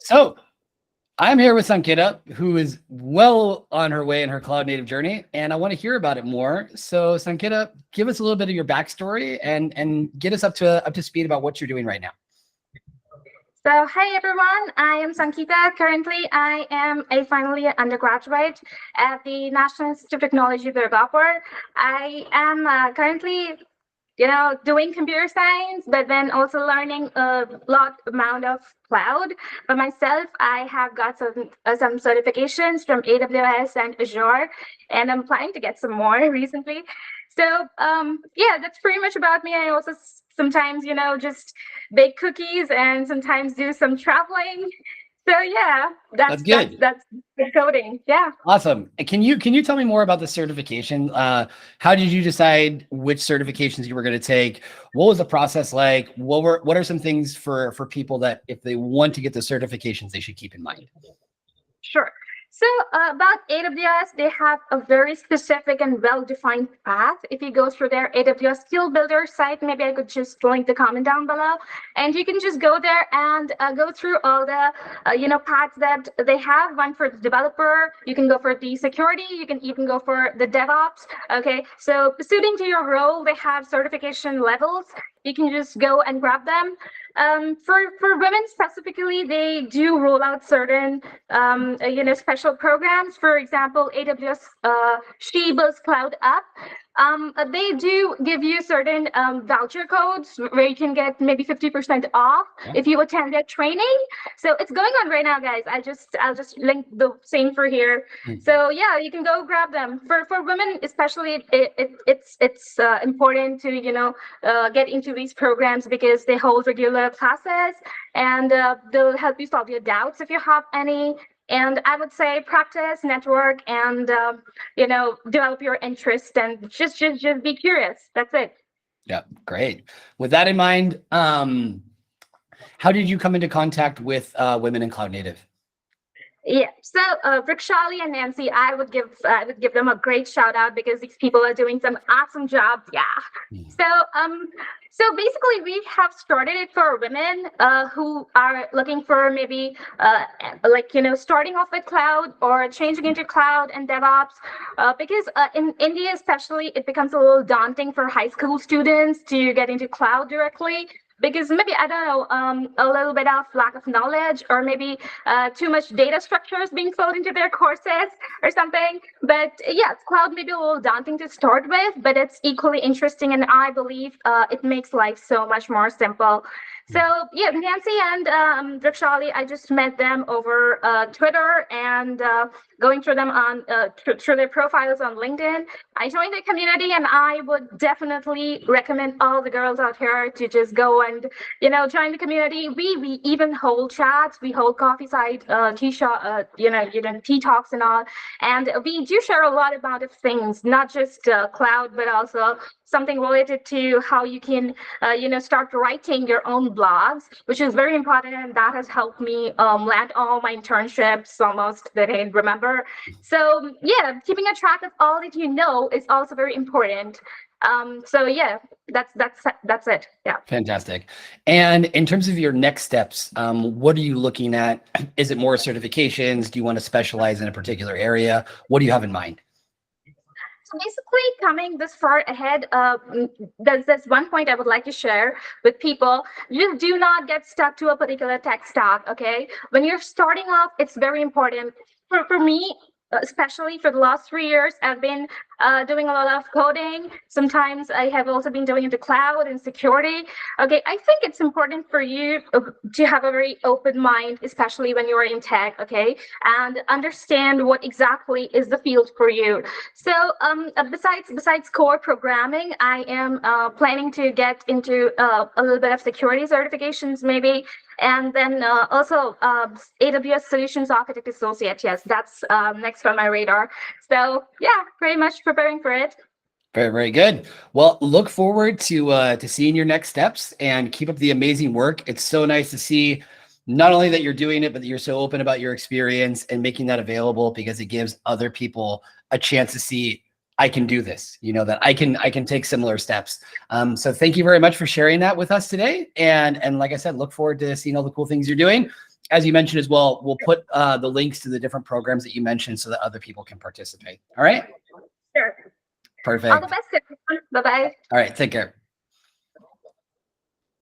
So I'm here with Sankita, who is well on her way in her cloud native journey, and I want to hear about it more. So Sankita, give us a little bit of your backstory and get us up to speed about what you're doing right now. So, hi everyone, I am Sankita. Currently, I am a final year undergraduate at the National Institute of Technology, Durgapur. I am currently, doing computer science, but then also learning a lot amount of cloud. For myself, I have got some certifications from AWS and Azure, and I'm planning to get some more recently. So, yeah, that's pretty much about me. I also sometimes, just bake cookies and sometimes do some traveling. So yeah, That's good. That's the coding. Yeah. Awesome. And can you tell me more about the certification? How did you decide which certifications you were going to take? What was the process like? What are some things for people that if they want to get the certifications, they should keep in mind? Sure. So about AWS, they have a very specific and well-defined path. If you go through their AWS Skill Builder site, maybe I could just link the comment down below, and you can just go there and go through all the paths that they have. One for the developer, you can go for the security, you can even go for the DevOps. Okay, so suiting to your role, they have certification levels. You can just go and grab them. For women specifically, they do roll out certain special programs. For example, AWS She Builds Cloud Up. They do give you certain voucher codes where you can get maybe 50% off if you attend their training. So it's going on right now, guys. I'll just link the same for here. So yeah, you can go grab them. For women especially, it's important to get into these programs because they hold regular classes and they'll help you solve your doubts if you have any. And I would say practice, network, and develop your interest and just be curious. That's it. Yeah, great. With that in mind, how did you come into contact with women in cloud native? Yeah, so Vrikshali and Nancy, I would give them a great shout out because these people are doing some awesome jobs. Yeah. So basically, we have started it for women who are looking for maybe starting off with cloud or changing into cloud and DevOps because in India especially, it becomes a little daunting for high school students to get into cloud directly. Because maybe, I don't know, a little bit of lack of knowledge or maybe too much data structures being flowed into their courses or something. But yeah, cloud may be a little daunting to start with, but it's equally interesting. And I believe it makes life so much more simple. So yeah, Nancy and Vrikshali, I just met them over Twitter and going through them on through their profiles on LinkedIn. I joined the community, and I would definitely recommend all the girls out here to just go and join the community. We even hold chats, we hold coffee side tea shop, tea talks and all, and we do share a lot about things, not just cloud, but also something related to how you can start writing your own blogs, which is very important, and that has helped me land all my internships almost that I remember. So yeah, keeping a track of all that you know is also very important. So yeah, that's it. Yeah. Fantastic. And in terms of your next steps, what are you looking at? Is it more certifications? Do you want to specialize in a particular area? What do you have in mind? So basically, coming this far ahead, there's one point I would like to share with people. You do not get stuck to a particular tech stack, okay? When you're starting off, it's very important. For me, especially for the last 3 years, I've been doing a lot of coding. Sometimes I have also been doing into cloud and security. Okay, I think it's important for you to have a very open mind, especially when you're in tech, okay, and understand what exactly is the field for you. So besides core programming, I am planning to get into a little bit of security certifications maybe. And then also AWS Solutions Architect Associate. Yes, that's next on my radar. So yeah, pretty much preparing for it. Very, very good. Well, look forward to seeing your next steps and keep up the amazing work. It's so nice to see not only that you're doing it, but that you're so open about your experience and making that available because it gives other people a chance to see I can do this, that I can take similar steps. So thank you very much for sharing that with us today. And like I said, look forward to seeing all the cool things you're doing. as you mentioned as well, we'll put the links to the different programs that you mentioned so that other people can participate. All right. Sure. Perfect. All the best, everyone. Bye-bye. All right. Take care.